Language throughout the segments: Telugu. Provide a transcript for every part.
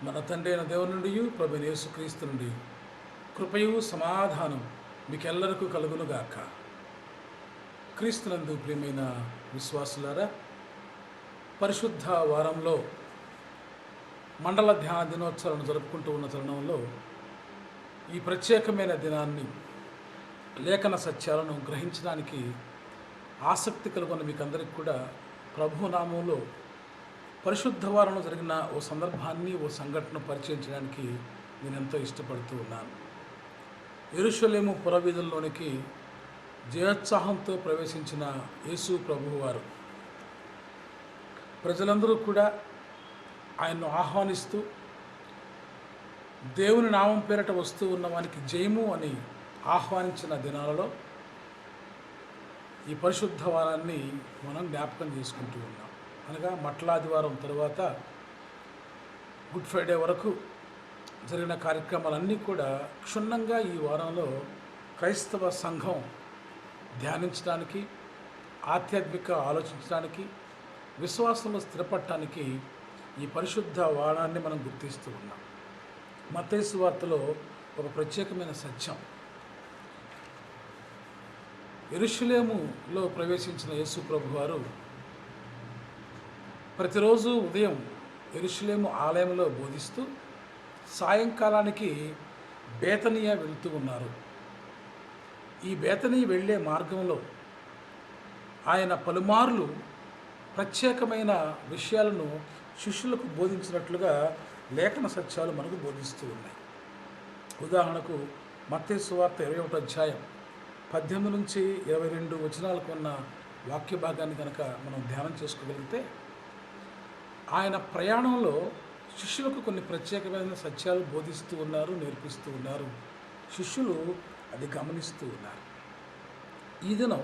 మన తండ్రి అయిన దేవుని నుండి ప్రభువైన యేసుక్రీస్తు నుండి కృపయు సమాధానం మీకెల్లరికూ కలుగునుగాక. క్రీస్తునందు ప్రియమైన విశ్వాసులారా, పరిశుద్ధ వారంలో మండల ధ్యాన దినోత్సవాలను జరుపుకుంటూ ఉన్న తరుణంలో ఈ ప్రత్యేకమైన దినాన్ని లేఖన సత్యాలను గ్రహించడానికి ఆసక్తి కలుగున్న మీకందరికీ కూడా ప్రభునామంలో పరిశుద్ధ వారంలో జరిగిన ఓ సందర్భాన్ని, ఓ సంఘటన పరిచయం చేయడానికి నేను ఎంతో ఇష్టపడుతూ ఉన్నాను. యెరూషలేము పురవీధుల్లోనికి జయోత్సాహంతో ప్రవేశించిన యేసు ప్రభువారు ప్రజలందరూ కూడా ఆయన్ను ఆహ్వానిస్తూ దేవుని నామం పేరట వస్తూ ఉన్న వానికి జయము అని ఆహ్వానించిన దినాలలో ఈ పరిశుద్ధ వారాన్ని మనం జ్ఞాపకం చేసుకుంటూ ఉన్నాం. అనగా మట్లాదివారం తరువాత గుడ్ ఫ్రైడే వరకు జరిగిన కార్యక్రమాలన్నీ కూడా క్షుణ్ణంగా ఈ వారంలో క్రైస్తవ సంఘం ధ్యానించడానికి, ఆధ్యాత్మిక ఆలోచించడానికి, విశ్వాసంలో స్థిరపడటానికి ఈ పరిశుద్ధ వారాన్ని మనం గుర్తిస్తూ ఉన్నాం. మత్తయి సువార్తలో ఒక ప్రత్యేకమైన సత్యం, యెరూషలేములో ప్రవేశించిన యేసు ప్రభువారు ప్రతిరోజు ఉదయం యెరూషలేము ఆలయంలో బోధిస్తూ సాయంకాలానికి బేతనియా వెళుతూ ఉన్నారు. ఈ బేతనియ వెళ్ళే మార్గంలో ఆయన పలుమార్లు ప్రత్యేకమైన విషయాలను శిష్యులకు బోధించినట్లుగా లేఖన సత్యాలు మనకు బోధిస్తూ ఉన్నాయి. ఉదాహరణకు మత్తయి సువార్త 21వ అధ్యాయం 18 నుంచి 22 వచనాలకు ఉన్న వాక్య భాగాన్ని కనుక మనం ధ్యానం చేసుకోగలిగితే, ఆయన ప్రయాణంలో శిష్యులకు కొన్ని ప్రత్యేకమైన సత్యాలు బోధిస్తూ ఉన్నారు, నేర్పిస్తూ ఉన్నారు. శిష్యులు అది గమనిస్తూ ఉన్నారు. ఈ దినం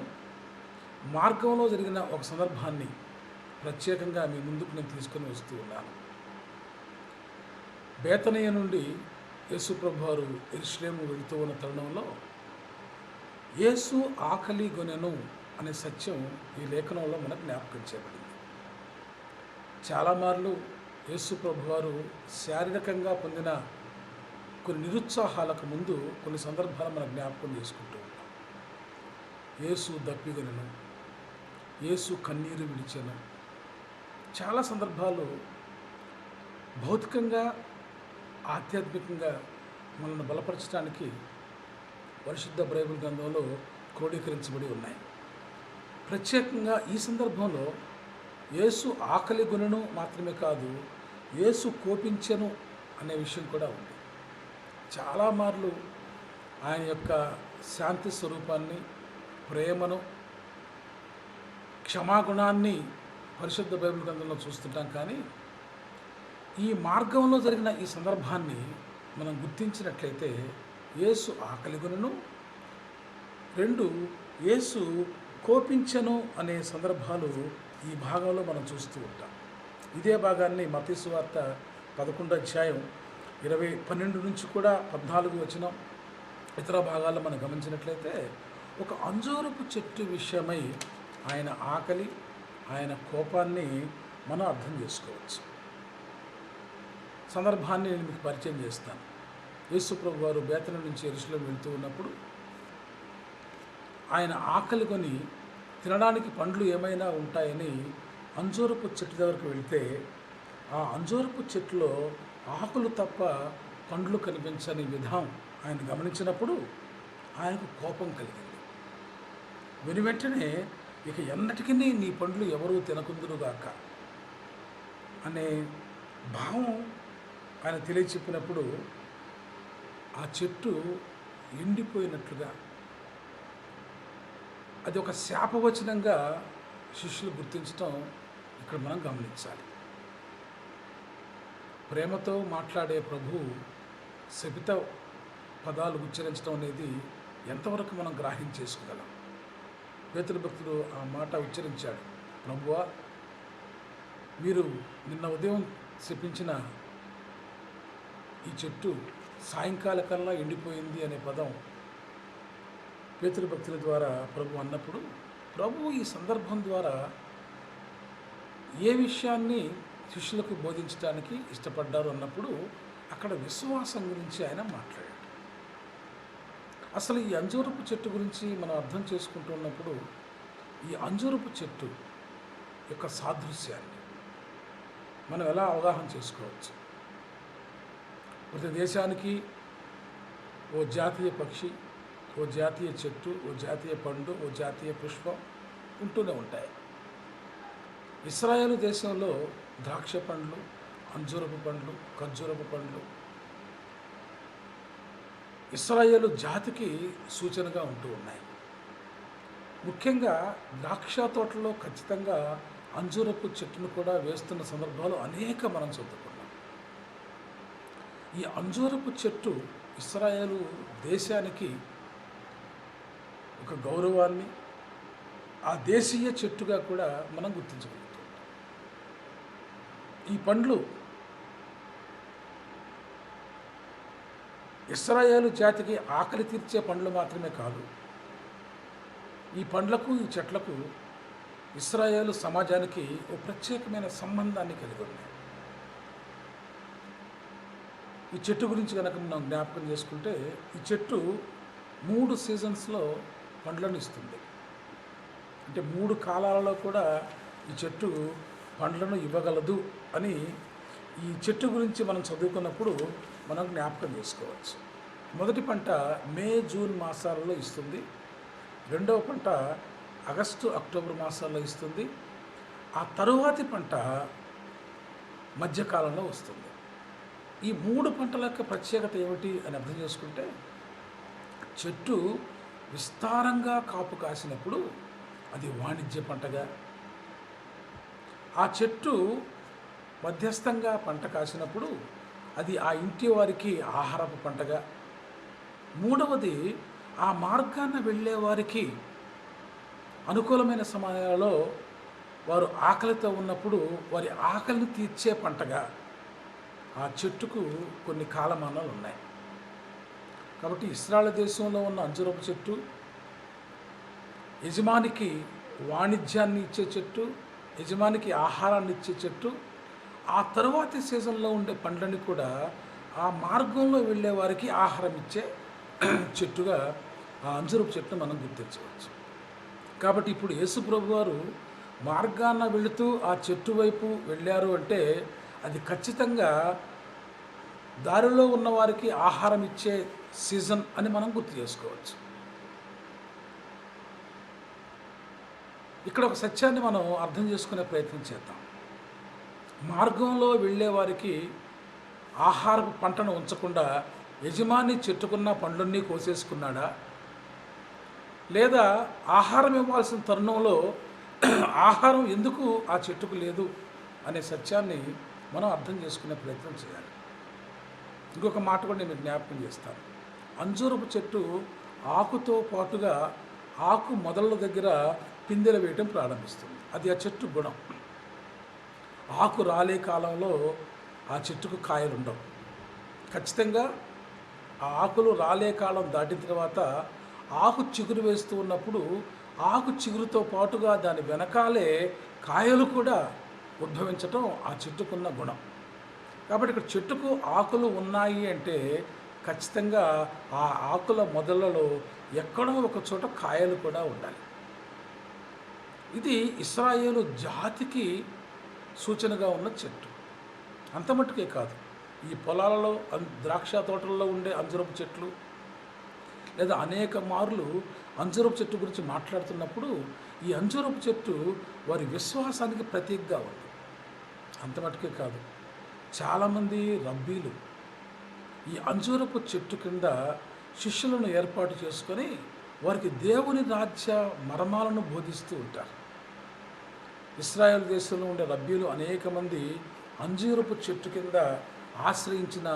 మార్గంలో జరిగిన ఒక సందర్భాన్ని ప్రత్యేకంగా మీ ముందుకు నేను తీసుకొని వస్తూ ఉన్నాను. బేతనియ నుండి యేసు ప్రభువారు యెరూషలేము వెళుతూ ఉన్న తరుణంలో యేసు ఆకలి గొనెను అనే సత్యం ఈ లేఖనంలో మనకు జ్ఞాపకం చేయబడింది. చాలామార్లు యేసు ప్రభువారు శారీరకంగా పొందిన కొన్ని నిరుత్సాహాలకు ముందు కొన్ని సందర్భాలు మనం జ్ఞాపకం చేసుకుంటూ ఉంటాం. యేసు దప్పిగొనెను, యేసు కన్నీరు విడిచెను. చాలా సందర్భాలు భౌతికంగా, ఆధ్యాత్మికంగా మనల్ని బలపరచడానికి పరిశుద్ధ బైబిల్ గ్రంథంలో క్రోడీకరించబడి ఉన్నాయి. ప్రత్యేకంగా ఈ సందర్భంలో యేసు ఆకలి గొనెను మాత్రమే కాదు, యేసు కోపించెను అనే విషయం కూడా ఉంది. చాలా మార్లు ఆయన యొక్క శాంతి స్వరూపాన్ని, ప్రేమను, క్షమాగుణాన్ని పరిశుద్ధ బైబిల్ గ్రంథంలో చూస్తుంటాం. కానీ ఈ మార్గంలో జరిగిన ఈ సందర్భాన్ని మనం గుర్తించినట్లయితే యేసు ఆకలి గొనెను, 2 యేసు కోపించెను అనే సందర్భాలు ఈ భాగంలో మనం చూస్తూ ఉంటాం. ఇదే భాగాన్ని మత్తయి సువార్త 11వ అధ్యాయం 12 నుంచి కూడా 14 వచనం ఇతర భాగాల్లో మనం గమనించినట్లయితే ఒక అంజూరపు చెట్టు విషయమై ఆయన ఆకలి, ఆయన కోపాన్ని మనం అర్థం చేసుకోవచ్చు. సందర్భాన్ని నేను మీకు పరిచయం చేస్తాను. యేసు ప్రభు వారు బేతనియ నుంచి యెరూషలేము వెళ్తూ ఉన్నప్పుడు ఆయన ఆకలి కొని తినడానికి పండ్లు ఏమైనా ఉంటాయని అంజూరపు చెట్టు దగ్గరకు వెళ్తే ఆ అంజూరపు చెట్టులో ఆకులు తప్ప పండ్లు కనిపించని విధం ఆయన గమనించినప్పుడు ఆయనకు కోపం కలిగింది. వెంటనే ఇక ఎన్నటికీ నీ పండ్లు ఎవరూ తినకుందురుగాక అనే భావం ఆయన తెలియచెప్పినప్పుడు ఆ చెట్టు ఎండిపోయినట్లుగా, అది ఒక శాపవచనంగా శిష్యులు గుర్తించడం ఇక్కడ మనం గమనించాలి. ప్రేమతో మాట్లాడే ప్రభు శపిత పదాలు ఉచ్చరించడం అనేది ఎంతవరకు మనం గ్రాహ్యం చేసుకోగలం? పేతురు భక్తుడు ఆ మాట ఉచ్చరించాడు, ప్రభువా, మీరు నిన్న ఉదయం శపించిన ఈ చెట్టు సాయంకాల కల్లా ఎండిపోయింది అనే పదం పేతురు భక్తుల ద్వారా ప్రభు అన్నప్పుడు, ప్రభు ఈ సందర్భం ద్వారా ఏ విషయాన్ని శిష్యులకు బోధించడానికి ఇష్టపడ్డారు అన్నప్పుడు అక్కడ విశ్వాసం గురించి ఆయన మాట్లాడాడు. అసలు ఈ అంజూరపు చెట్టు గురించి మనం అర్థం చేసుకుంటున్నప్పుడు ఈ అంజూరపు చెట్టు యొక్క సాదృశ్యాన్ని మనం ఎలా అవగాహన చేసుకోవచ్చు? ప్రతి దేశానికి ఓ జాతీయ పక్షి, ఓ జాతీయ చెట్టు, ఓ జాతీయ పండు, ఓ జాతీయ పుష్పం ఉంటూనే ఉంటాయి. ఇశ్రాయేలు దేశంలో ద్రాక్ష పండ్లు, అంజూరపు పండ్లు, ఖర్జూరపు పండ్లు ఇశ్రాయేలు జాతికి సూచనగా ఉంటూ ఉన్నాయి. ముఖ్యంగా ద్రాక్ష తోటలో ఖచ్చితంగా అంజూరపు చెట్టును కూడా వేస్తున్న సందర్భాలు అనేక మనం చదువుకున్నాం. ఈ అంజూరపు చెట్టు ఇశ్రాయేలు దేశానికి ఒక గౌరవాన్ని, ఆ దేశీయ చెట్టుగా కూడా మనం గుర్తించగలుగుతాం. ఈ పండ్లు ఇశ్రాయేలు జాతికి ఆకలి తీర్చే పండ్లు మాత్రమే కాదు, ఈ పండ్లకు, ఈ చెట్లకు ఇశ్రాయేలు సమాజానికి ఒక ప్రత్యేకమైన సంబంధాన్ని కలిగి ఉన్నాయి. ఈ చెట్టు గురించి కనుక మనం జ్ఞాపకం చేసుకుంటే, ఈ చెట్టు 3 సీజన్స్లో పండ్లను ఇస్తుంది. అంటే 3 కాలాలలో కూడా ఈ చెట్టు పండ్లను ఇవ్వగలదు అని ఈ చెట్టు గురించి మనం చదువుకున్నప్పుడు మనం జ్ఞాపకం చేసుకోవచ్చు. మొదటి పంట మే, జూన్ మాసాలలో ఇస్తుంది. రెండవ పంట ఆగస్టు, అక్టోబర్ మాసాల్లో ఇస్తుంది. ఆ తరువాతి పంట మధ్యకాలంలో వస్తుంది. ఈ 3 పంటల యొక్క ప్రత్యేకత ఏమిటి అని అర్థం చేసుకుంటే, చెట్టు విస్తారంగా కాపు కాసినప్పుడు అది వాణిజ్య పంటగా, ఆ చెట్టు మధ్యస్థంగా పంట కాసినప్పుడు అది ఆ ఇంటి వారికి ఆహారపు పంటగా, మూడవది ఆ మార్గాన వెళ్ళే వారికి అనుకూలమైన సమయాలలో వారు ఆకలితో ఉన్నప్పుడు వారి ఆకలిని తీర్చే పంటగా ఆ చెట్టుకు కొన్ని కాలమానాలు ఉన్నాయి. కాబట్టి ఇశ్రాయేలు దేశంలో ఉన్న అంజూరపు చెట్టు యజమానికి వాణిజ్యాన్ని ఇచ్చే చెట్టు, యజమానికి ఆహారాన్ని ఇచ్చే చెట్టు. ఆ తరువాతి సీజన్లో ఉండే పండ్లని కూడా ఆ మార్గంలో వెళ్ళే వారికి ఆహారం ఇచ్చే చెట్టుగా ఆ అంజూరపు చెట్టును మనం గుర్తించవచ్చు. కాబట్టి ఇప్పుడు యేసు ప్రభు వారు మార్గాన వెళుతూ ఆ చెట్టు వైపు వెళ్ళారు అంటే అది ఖచ్చితంగా దారిలో ఉన్న వారికి ఆహారం ఇచ్చే సీజన్ అని మనం గుర్తు చేసుకోవచ్చు. ఇక్కడ ఒక సత్యాన్ని మనం అర్థం చేసుకునే ప్రయత్నం చేద్దాం. మార్గంలో వెళ్ళే వారికి ఆహారపు పంటను ఉంచకుండా యజమాని చెట్టుకున్న పండ్లన్నీ కోసేసుకున్నాడా, లేదా ఆహారం ఇవ్వాల్సిన తరుణంలో ఆహారం ఎందుకు ఆ చెట్టుకు లేదు అనే సత్యాన్ని మనం అర్థం చేసుకునే ప్రయత్నం చేయాలి. ఇంకొక మాట కూడా నేను జ్ఞాపకం చేస్తాను. అంజూరపు చెట్టు ఆకుతో పాటుగా ఆకు మొదళ్ళ దగ్గర పిందెలు వేయటం ప్రారంభిస్తుంది. అది ఆ చెట్టు గుణం. ఆకు రాలే కాలంలో ఆ చెట్టుకు కాయలు ఉండవు. ఖచ్చితంగా ఆ ఆకులు రాలే కాలం దాటిన తర్వాత ఆకు చిగురు వేస్తూ ఉన్నప్పుడు ఆకు చిగురుతో పాటుగా దాని వెనకాలే కాయలు కూడా ఉద్భవించటం ఆ చెట్టుకున్న గుణం. కాబట్టి ఇక్కడ చెట్టుకు ఆకులు ఉన్నాయి అంటే ఖచ్చితంగా ఆ ఆకుల మొదళ్ళలో ఎక్కడో ఒక చోట కాయలు కూడా ఉండాలి. ఇది ఇశ్రాయేలు జాతికి సూచనగా ఉన్న చెట్టు. అంత మట్టుకే కాదు, ఈ పొలాలలో ద్రాక్ష తోటల్లో ఉండే అంజూరపు చెట్లు, లేదా అనేక మార్లు అంజూరపు చెట్టు గురించి మాట్లాడుతున్నప్పుడు ఈ అంజూరపు చెట్టు వారి విశ్వాసానికి ప్రతీకగా ఉంది. అంత మట్టుకే కాదు, చాలామంది రబ్బీలు ఈ అంజూరపు చెట్టు కింద శిష్యులను ఏర్పాటు చేసుకొని వారికి దేవుని రాజ్య మర్మాలను బోధిస్తూ ఉంటారు. ఇశ్రాయేల్ దేశంలో ఉండే రబ్బీలు అనేక మంది అంజూరపు చెట్టు కింద ఆశ్రయించిన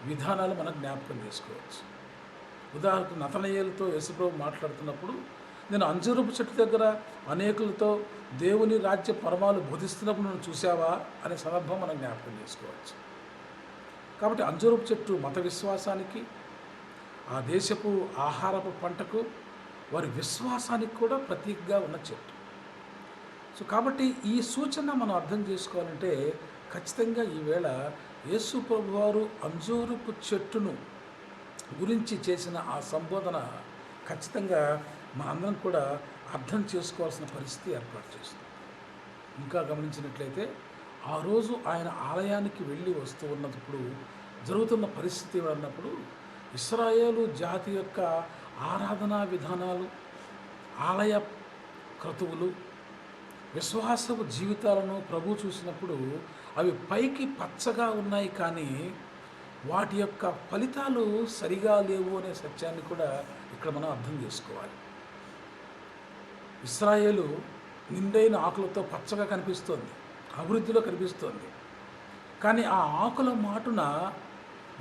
విధానాలు మనం జ్ఞాపకం చేసుకోవచ్చు. ఉదాహరణకు నతనయేలుతో యేసుప్రభు మాట్లాడుతున్నప్పుడు, నేను అంజూరపు చెట్టు దగ్గర అనేకులతో దేవుని రాజ్య పరమాలు బోధిస్తున్నప్పుడు నువ్వు చూసావా అనే సందర్భం మనం జ్ఞాపకం చేసుకోవచ్చు. కాబట్టి అంజూరపు చెట్టు మత విశ్వాసానికి, ఆ దేశపు ఆహారపు పంటకు, వారి విశ్వాసానికి కూడా ప్రతీకగా ఉన్న చెట్టు. సో కాబట్టి ఈ సూచన మనం అర్థం చేసుకోవాలంటే ఖచ్చితంగా ఈవేళ యేసు ప్రభువారు అంజూరపు చెట్టును గురించి చేసిన ఆ సంబోధన ఖచ్చితంగా మనందరం కూడా అర్థం చేసుకోవాల్సిన పరిస్థితి ఏర్పాటు చేస్తుంది. ఇంకా గమనించినట్లయితే ఆ రోజు ఆయన ఆలయానికి వెళ్ళి వస్తూ ఉన్నప్పుడు జరుగుతున్న పరిస్థితి అన్నప్పుడు ఇశ్రాయేలు జాతి యొక్క ఆరాధనా విధానాలు, ఆలయ క్రతువులు, విశ్వాసపు జీవితాలను ప్రభు చూసినప్పుడు అవి పైకి పచ్చగా ఉన్నాయి, కానీ వాటి యొక్క ఫలితాలు సరిగా లేవు అనే సత్యాన్ని కూడా ఇక్కడ మనం అర్థం చేసుకోవాలి. ఇశ్రాయేలు నిండైన ఆకులతో పచ్చగా కనిపిస్తోంది, అభివృద్ధిలో కనిపిస్తోంది, కానీ ఆ ఆకుల మాటున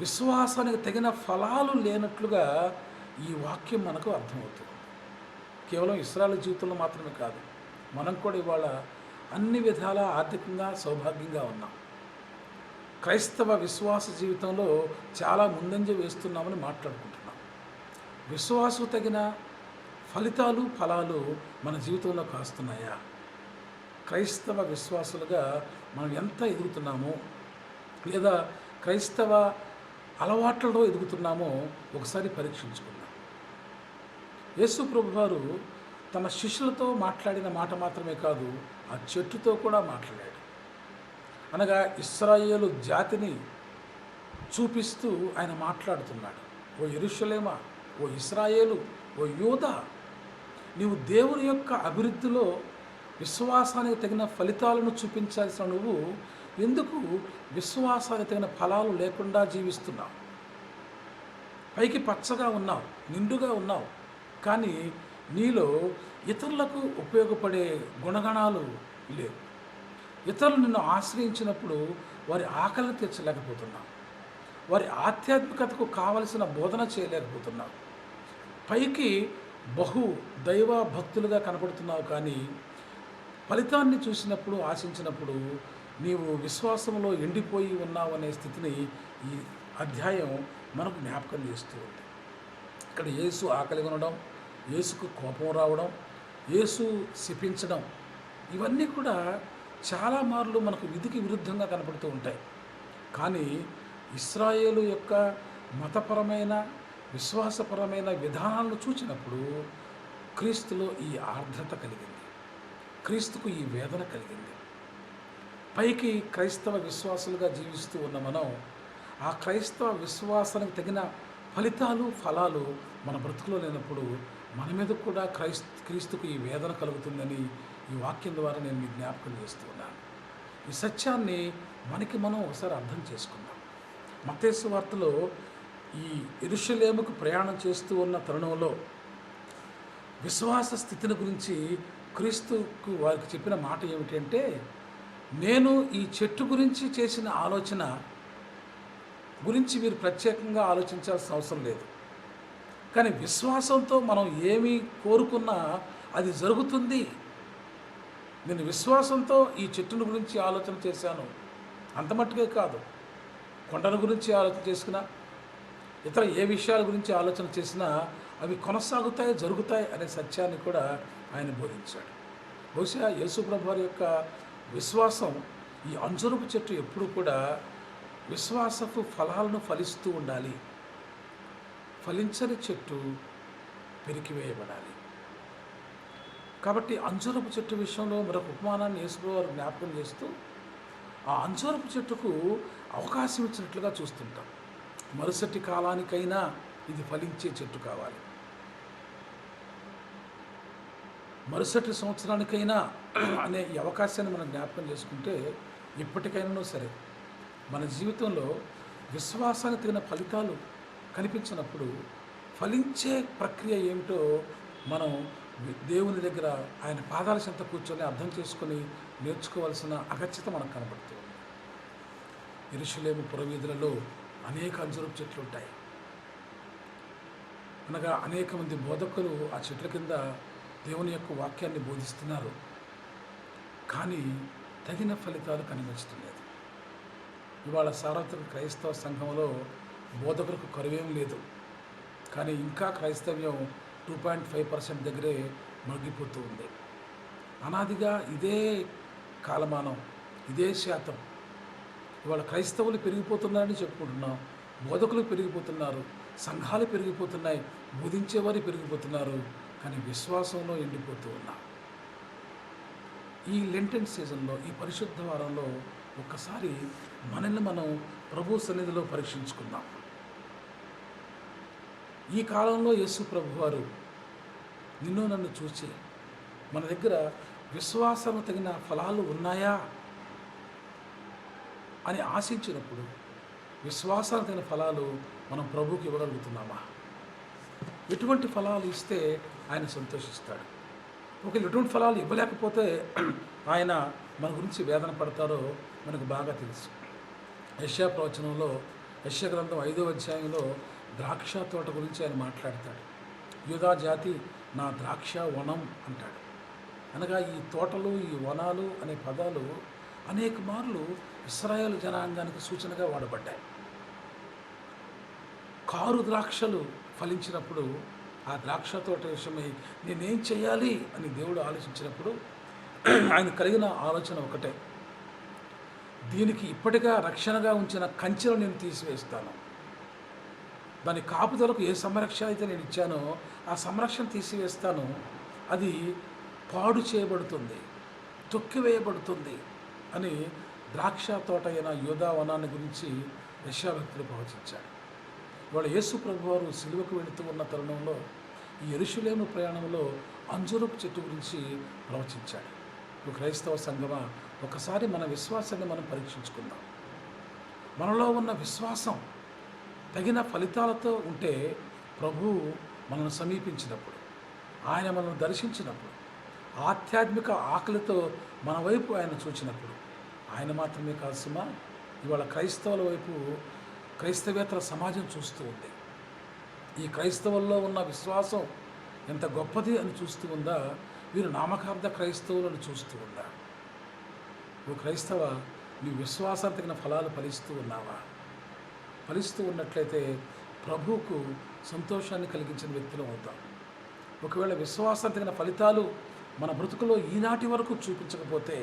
విశ్వాసానికి తగిన ఫలాలు లేనట్లుగా ఈ వాక్యం మనకు అర్థమవుతుంది. కేవలం ఇశ్రాయేలు జీవితంలో మాత్రమే కాదు, మనం కూడా ఇవాళ అన్ని విధాల ఆర్థికంగా సౌభాగ్యంగా ఉన్నాం. క్రైస్తవ విశ్వాస జీవితంలో చాలా ముందంజ వేస్తున్నామని మాట్లాడుకుంటున్నాం. విశ్వాసం తగిన ఫలాలు మన జీవితంలో కాస్తున్నాయా? క్రైస్తవ విశ్వాసులుగా మనం ఎంత ఎదుగుతున్నామో, లేదా క్రైస్తవ అలవాట్లలో ఎదుగుతున్నామో ఒకసారి పరీక్షించుకుందాం. యేసు ప్రభువారు తన శిష్యులతో మాట్లాడిన మాట మాత్రమే కాదు, ఆ చెట్టుతో కూడా మాట్లాడాడు. అనగా ఇశ్రాయేలు జాతిని చూపిస్తూ ఆయన మాట్లాడుతున్నాడు. ఓ యెరూషలేమా, ఓ ఇశ్రాయేలు, ఓ యూదా, నీవు దేవుని యొక్క అభివృద్ధిలో విశ్వాసానికి తగిన ఫలితాలను చూపించాల్సిన నువ్వు ఎందుకు విశ్వాసానికి తగిన ఫలాలు లేకుండా జీవిస్తున్నావు? పైకి పచ్చగా ఉన్నావు, నిండుగా ఉన్నావు, కానీ నీలో ఇతరులకు ఉపయోగపడే గుణగణాలు లేవు. ఇతరులు నిన్ను ఆశ్రయించినప్పుడు వారి ఆకలిని తీర్చలేకపోతున్నావు, వారి ఆధ్యాత్మికతకు కావలసిన బోధన చేయలేకపోతున్నావు. పైకి బహు దైవ భక్తులుగా కనపడుతున్నావు, కానీ ఫలితాన్ని చూసినప్పుడు, ఆశించినప్పుడు నీవు విశ్వాసంలో ఎండిపోయి ఉన్నావు అనే స్థితిని ఈ అధ్యాయం మనకు జ్ఞాపకం చేస్తూ ఉంది. ఇక్కడ యేసు ఆకలి కొనడం, యేసుకు కోపం రావడం, యేసు శపించడం, ఇవన్నీ కూడా చాలా మార్లు మనకు విధికి విరుద్ధంగా కనపడుతూ ఉంటాయి. కానీ ఇశ్రాయేలు యొక్క మతపరమైన, విశ్వాసపరమైన విధానాలను చూసినప్పుడు క్రీస్తులో ఈ ఆర్ద్రత కలిగింది, క్రీస్తుకు ఈ వేదన కలిగింది. పైకి క్రైస్తవ విశ్వాసులుగా జీవిస్తూ ఉన్న మనం ఆ క్రైస్తవ విశ్వాసానికి తగిన ఫలాలు మన బ్రతుకులో లేనప్పుడు మన మీద కూడా క్రీస్తుకు ఈ వేదన కలుగుతుందని ఈ వాక్యం ద్వారా నేను మీకు జ్ఞాపకం చేస్తూ ఉన్నాను. ఈ సత్యాన్ని మనం ఒకసారి అర్థం చేసుకుందాం. మత్తయి సువార్తలో ఈ యెరూషలేముకు ప్రయాణం చేస్తూ ఉన్న తరుణంలో విశ్వాస స్థితిని గురించి క్రీస్తుకు వారికి చెప్పిన మాట ఏమిటంటే, నేను ఈ చెట్టు గురించి చేసిన ఆలోచన గురించి మీరు ప్రత్యేకంగా ఆలోచించాల్సిన అవసరం లేదు, కానీ విశ్వాసంతో మనం ఏమి కోరుకున్నా అది జరుగుతుంది. నేను విశ్వాసంతో ఈ చెట్టును గురించి ఆలోచన చేశాను, అంత మట్టుకే కాదు, కొండల గురించి ఆలోచన చేసుకున్నా, ఇతర ఏ విషయాల గురించి ఆలోచన చేసినా అవి కొనసాగుతాయి, జరుగుతాయి అనే సత్యాన్ని కూడా ఆయన బోధించాడు. బహుశా యేసు ప్రభు వారి యొక్క విశ్వాసం, ఈ అంజూరపు చెట్టు ఎప్పుడు కూడా విశ్వాసపు ఫలాలను ఫలిస్తూ ఉండాలి. ఫలించని చెట్టు పెరికివేయబడాలి. కాబట్టి అంజూరపు చెట్టు విషయంలో మరొక ఉపమానాన్ని యేసు వారు జ్ఞాపకం చేస్తూ ఆ అంజూరపు చెట్టుకు అవకాశం ఇచ్చినట్లుగా చూస్తుంటాం. మరుసటి కాలానికైనా ఇది ఫలించే చెట్టు కావాలి, మరుసటి సంవత్సరానికైనా అనే ఈ అవకాశాన్ని మనం జ్ఞాపకం చేసుకుంటే ఇప్పటికైనా సరే మన జీవితంలో విశ్వాసానికి తగిన ఫలితాలు కనిపించినప్పుడు ఫలించే ప్రక్రియ ఏమిటో మనం దేవుని దగ్గర ఆయన పాదాల చెంత కూర్చొని అర్థం చేసుకొని నేర్చుకోవాల్సిన అగత్యత మనకు కనబడుతుంది. యెరూషలేము పురవీధులలో అనేక అంజూరపు చెట్లు ఉంటాయి. అనగా అనేక మంది బోధకులు ఆ చెట్ల కింద దేవుని యొక్క వాక్యాన్ని బోధిస్తున్నారు, కానీ తగిన ఫలితాలు కనిపించట్లేదు. ఇవాళ సార్వత్రిక క్రైస్తవ సంఘంలో బోధకులకు కరువేం లేదు, కానీ ఇంకా క్రైస్తవ్యం 2.5% దగ్గరే మగ్గిపోతూ ఉంది. అనాదిగా ఇదే కాలమానం, ఇదే శాతం ఇవాళ క్రైస్తవులు పెరిగిపోతున్నారని చెప్పుకుంటున్నాం, బోధకులు పెరిగిపోతున్నారు, సంఘాలు పెరిగిపోతున్నాయి, బోధించేవారు పెరిగిపోతున్నారు, కానీ విశ్వాసంలో ఎండిపోతూ ఉన్నాం. ఈ లెంటెన్ సీజన్లో, ఈ పరిశుద్ధ వారంలో ఒక్కసారి మనల్ని మనం ప్రభు సన్నిధిలో పరీక్షించుకుందాం. ఈ కాలంలో యేసు ప్రభు వారు నిన్ను నన్ను చూచి మన దగ్గర విశ్వాసం తగిన ఫలాలు ఉన్నాయా అని ఆశించినప్పుడు, విశ్వాసానికి తగిన ఫలాలు మనం ప్రభువుకి ఇవ్వగలుగుతున్నామా? ఎటువంటి ఫలాలు ఇస్తే ఆయన సంతోషిస్తాడు? ఒకవేళ ఎటువంటి ఫలాలు ఇవ్వలేకపోతే ఆయన మన గురించి వేదన పడతారో మనకు బాగా తెలుసు. యెషయా ప్రవచనంలో, యెషయా గ్రంథం 5వ అధ్యాయంలో ద్రాక్ష తోట గురించి ఆయన మాట్లాడతాడు. యూదా జాతి నా ద్రాక్ష వనం అంటాడు. అనగా ఈ తోటలు, ఈ వనాలు అనే పదాలు అనేక మార్లు ఇశ్రాయేలు జనాంగానికి సూచనగా వాడబడ్డాయి. కారు ద్రాక్షలు ఫలించినప్పుడు ఆ ద్రాక్ష తోట విషయమై నేనేం చేయాలి అని దేవుడు ఆలోచించినప్పుడు ఆయన కలిగిన ఆలోచన ఒకటే, దీనికి ఇప్పటిగా రక్షణగా ఉంచిన కంచెను నేను తీసివేస్తాను. దాని కాపుదలకు ఏ సంరక్షణ అయితే నేను ఇచ్చానో ఆ సంరక్షణ తీసివేస్తాను. అది పాడు చేయబడుతుంది, తొక్కివేయబడుతుంది అని ద్రాక్ష తోట అయిన యూదా వనాన్ని గురించి యెషయా భక్తులు ప్రవచించాడు. ఇవాళ యేసు ప్రభు వారు సిలువకు వెళుతూ ఉన్న తరుణంలో ఈ యెరూషలేము ప్రయాణంలో అంజూరపు చెట్టు గురించి ప్రవచించాడు. క్రైస్తవ సంఘమా, ఒకసారి మన విశ్వాసాన్ని మనం పరీక్షించుకుందాం. మనలో ఉన్న విశ్వాసం తగిన ఫలితాలతో ఉంటే ప్రభువు మనల్ని సమీపించినప్పుడు, ఆయన మనల్ని దర్శించినప్పుడు, ఆధ్యాత్మిక ఆకలితో మన వైపు ఆయన చూచినప్పుడు, ఆయన మాత్రమే కాదు సుమా, ఇవాళ క్రైస్తవుల వైపు క్రైస్తవేతర సమాజం చూస్తూ ఉంది. ఈ క్రైస్తవుల్లో ఉన్న విశ్వాసం ఎంత గొప్పది అని చూస్తూ ఉందా, వీరు నామకార్థ క్రైస్తవులను చూస్తూ ఉందా? నువ్వు క్రైస్తవ, నీ విశ్వాసానికి తగిన ఫలాలు ఫలిస్తూ ఉన్నావా? ఫలిస్తూ ఉన్నట్లయితే ప్రభువుకు సంతోషాన్ని కలిగించిన వ్యక్తులు అవుతాం. ఒకవేళ విశ్వాసానికి తగిన ఫలితాలు మన బ్రతుకులో ఈనాటి వరకు చూపించకపోతే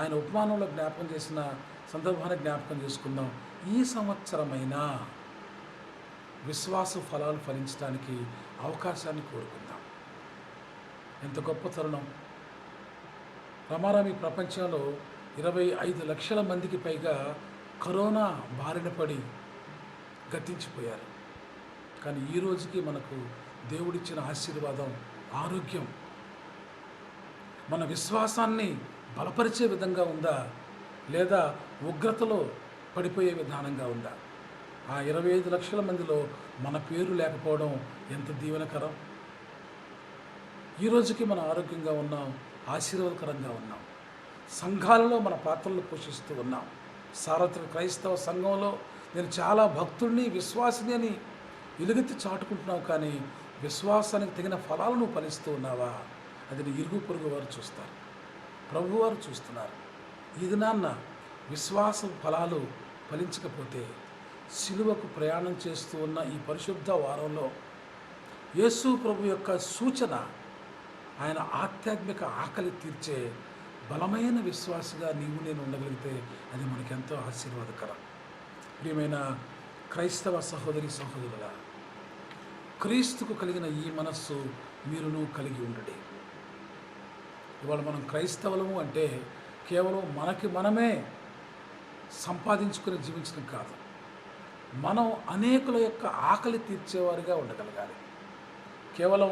ఆయన ఉపమానంలో జ్ఞాపకం చేసిన సందర్భాన్ని జ్ఞాపకం చేసుకుందాం. ఈ సంవత్సరమైనా విశ్వాస ఫలాలు ఫలించడానికి అవకాశాన్ని కోరుకుందాం. ఎంత గొప్ప తరుణం! రమారమి ప్రపంచంలో 25 లక్షల మందికి పైగా కరోనా బారిన పడి గతించిపోయారు. కానీ ఈ రోజుకి మనకు దేవుడిచ్చిన ఆశీర్వాదం ఆరోగ్యం మన విశ్వాసాన్ని బలపరిచే విధంగా ఉందా, లేదా ఉగ్రతలో పడిపోయే విధానంగా ఉందా? ఆ 25 లక్షల మందిలో మన పేరు లేకపోవడం ఎంత దీవెనకరం! ఈ రోజుకి మనం ఆరోగ్యంగా ఉన్నాం, ఆశీర్వాదకరంగా ఉన్నాం. సంఘాలలో మన పాత్రలు పోషిస్తూ ఉన్నాం. సార్వత్రిక క్రైస్తవ సంఘంలో నేను చాలా భక్తుడిని, విశ్వాసిని అని ఎలుగెత్తి చాటుకుంటున్నావు, కానీ విశ్వాసానికి తగిన ఫలాలను ఫలిస్తూ ఉన్నావా? అది నీ ఇరుగు పొరుగు వారు చూస్తారు, ప్రభువారు చూస్తున్నారు. ఈ దినాన్న విశ్వాస ఫలాలు ఫలించకపోతే సిలువకు ప్రయాణం చేస్తూ ఉన్న ఈ పరిశుద్ధ వారంలో యేసు ప్రభు యొక్క సూచన, ఆయన ఆధ్యాత్మిక ఆకలి తీర్చే బలమైన విశ్వాసిగా నీవు నేను ఉండగలిగితే అది మనకెంతో ఆశీర్వాదకరం. ప్రియమైన క్రైస్తవ సహోదరి సహోదరుల, క్రీస్తుకు కలిగిన ఈ మనస్సు మీరును కలిగి ఉండడి. ఇవాళ మనం క్రైస్తవులము అంటే కేవలం మనకి మనమే సంపాదించుకుని జీవించడం కాదు, మనం అనేకుల యొక్క ఆకలి తీర్చేవారిగా ఉండగలగాలి. కేవలం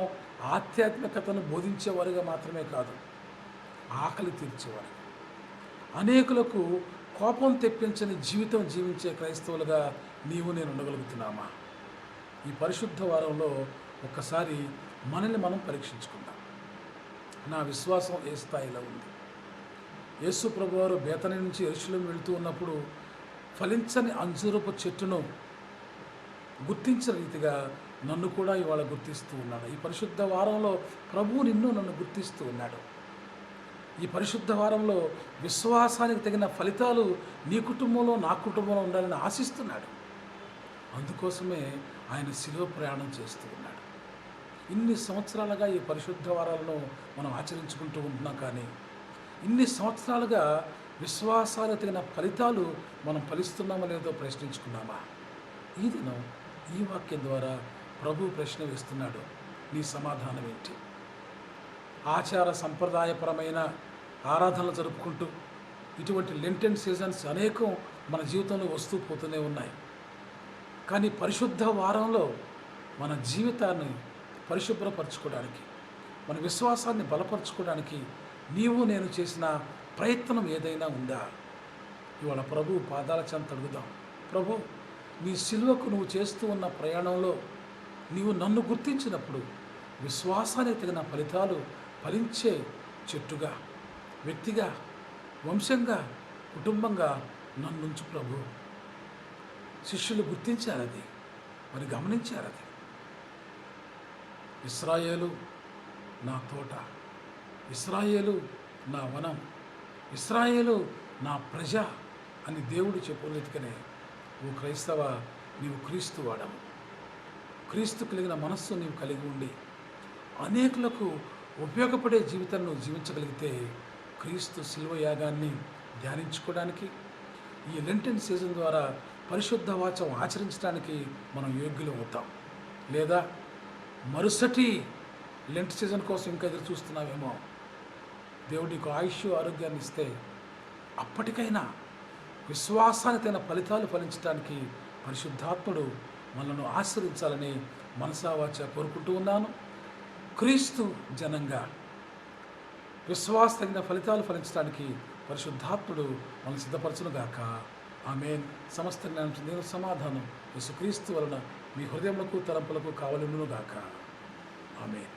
ఆధ్యాత్మికతను బోధించేవారిగా మాత్రమే కాదు, ఆకలి తీర్చేవారు, అనేకులకు కోపం తెప్పించని జీవితం జీవించే క్రైస్తవులుగా నీవు నేను ఉండగలుగుతున్నామా? ఈ పరిశుద్ధ వారంలో ఒక్కసారి మనల్ని మనం పరీక్షించుకుందాం. నా విశ్వాసం ఏ స్థాయిలో ఉంది? యేసు ప్రభువారు బేతనీ నుంచి యెరూషలేము వెళుతూ ఉన్నప్పుడు ఫలించని అంజూరపు చెట్టును గుర్తించిన రీతిగా నన్ను కూడా ఇవాళ గుర్తిస్తూ ఉన్నాడు. ఈ పరిశుద్ధ వారంలో ప్రభువు నిన్ను నన్ను గుర్తిస్తూ ఉన్నాడు. ఈ పరిశుద్ధ వారంలో విశ్వాసానికి తగిన ఫలితాలు నీ కుటుంబంలో, నా కుటుంబంలో ఉండాలని ఆశిస్తున్నాడు. అందుకోసమే ఆయన శిలువ ప్రయాణం చేస్తూ ఉన్నాడు. ఇన్ని సంవత్సరాలుగా ఈ పరిశుద్ధ వారాలను మనం ఆచరించుకుంటూ ఉంటున్నాం, కానీ ఇన్ని సంవత్సరాలుగా విశ్వాసాలు తగిన ఫలితాలు మనం ఫలిస్తున్నామో లేదో ప్రశ్నించుకున్నామా? ఈ దినం ఈ వాక్యం ద్వారా ప్రభు ప్రశ్న వేస్తున్నాడు. నీ సమాధానం ఏంటి? ఆచార సంప్రదాయపరమైన ఆరాధనలు జరుపుకుంటూ ఇటువంటి లెంటెన్ సీజన్స్ అనేకం మన జీవితంలో వస్తూ పోతూనే ఉన్నాయి. కానీ పరిశుద్ధ వారంలో మన జీవితాన్ని పరిశుభ్రపరచుకోవడానికి, మన విశ్వాసాన్ని బలపరచుకోవడానికి నీవు నేను చేసిన ప్రయత్నం ఏదైనా ఉందా? ఇవాళ ప్రభు పాదాల చెంత అడుగుదాం. ప్రభు, నీ సిలువకు నువ్వు చేస్తూ ఉన్న ప్రయాణంలో నీవు నన్ను గుర్తించినప్పుడు విశ్వాసానికి తగిన ఫలితాలు ఫలించే చెట్టుగా, వ్యక్తిగా, వంశంగా, కుటుంబంగా నన్నుంచు ప్రభు. శిష్యులు గుర్తించారది, మరి గమనించారది. ఇశ్రాయేలు నా తోట, ఇశ్రాయేలు నా వనం, ఇశ్రాయేలు నా ప్రజ అని దేవుడు చెప్పలేదుకనే ఓ క్రైస్తవ, నీవు క్రీస్తు వాడవు. క్రీస్తు కలిగిన మనస్సు నీవు కలిగి ఉండి అనేకులకు ఉపయోగపడే జీవితాన్ని నువ్వు జీవించగలిగితే క్రీస్తు శిలువ యాగాన్ని ధ్యానించుకోవడానికి, ఈ లెంటెన్ సీజన్ ద్వారా పరిశుద్ధ వాచం ఆచరించడానికి మనం యోగ్యులు అవుతాం. లేదా మరుసటి లెంట్ సీజన్ కోసం ఇంకా ఎదురు చూస్తున్నావేమో. దేవుడు నీకు ఆయుష్ ఆరోగ్యాన్ని ఇస్తే అప్పటికైనా విశ్వాసానికి తగిన ఫలితాలు ఫలించడానికి పరిశుద్ధాత్ముడు మనల్ని ఆశీర్వదించాలని మనసావాచ కోరుకుంటూ ఉన్నాను. క్రీస్తు జనంగా విశ్వాస తగిన ఫలితాలు ఫలించడానికి పరిశుద్ధాత్ముడు మనల్ని సిద్ధపరచునుగాక. ఆమేన్. సమస్త జ్ఞానం చెందిన సమాధానం యేసుక్రీస్తు వలన మీ హృదయములకు తలంపులకు కావలెనుగాక. ఆమేన్.